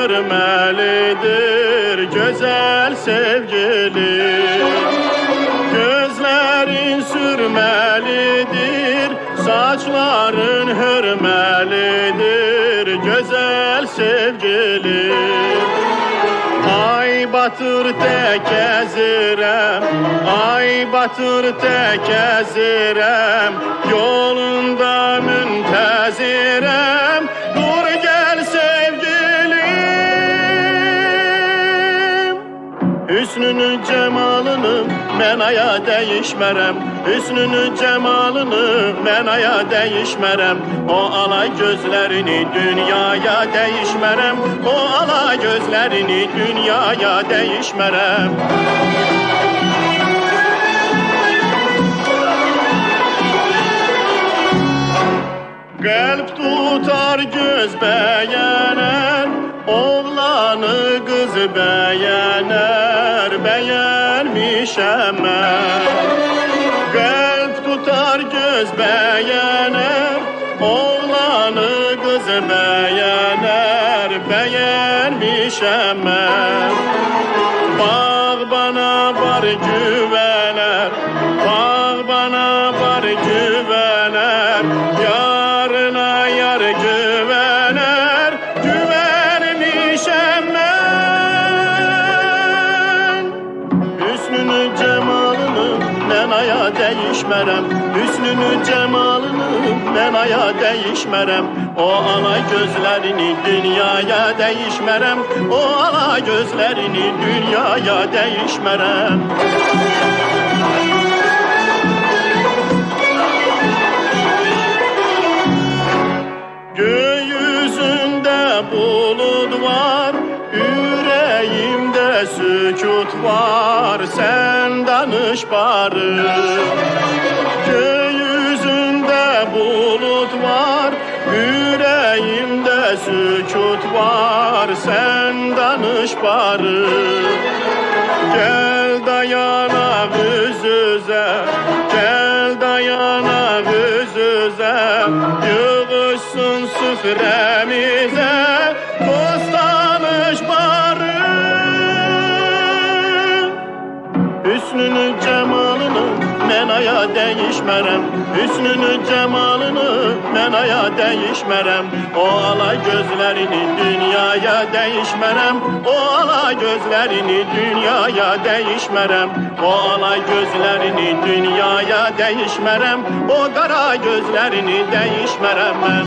hürmelidir güzel sevgilim. Gözlerin sürmelidir, saçların hürmelidir güzel sevgilim. Ay batır tek ezirem, ay batır tek ezirem, yolunda müntezirem, dur gel sevgilim. Hüsnünü cemalını men aya değişmerem, hüsnünü cemalını men aya değişmerem. O alay gözlerini dünyaya değişmerem, o alay gözlerini dünyaya değişmerem. Kalp tutar göz beğenen, oğlanı kız beğener, beğenmişem ben. Kalp tutar göz beğener, oğlanı kız beğener, beğenmişem ben. Bağ bana var güvener, bağ bana var güvener, yarına yar güvener, güvenmişem ben. Hüsnünü cemalını men aya değişmerem, hüsnünü cemalını men aya değişmerem. O alay gözlerini dünyaya değişmerem, o alay gözlerini dünyaya değişmerem. Göğüzünde bulut var, yüreğimde sükut var, sen danış bari. Göğüzünde bulut var, yüreğimde sükut var, sen danış bari. Gel dayanak yüz yüze, gel dayanak yüz yüze, yığışsın süfremize, dost tanış bari. Hüsnünü cemalını men aya değişmerem, hüsnünü cemalını men aya değişmerem. O alay gözlerini dünyaya değişmerem, o alay gözlerini dünyaya değişmerem. O alay gözlerini dünyaya değişmerem, o kara gözlerini değişmerem ben.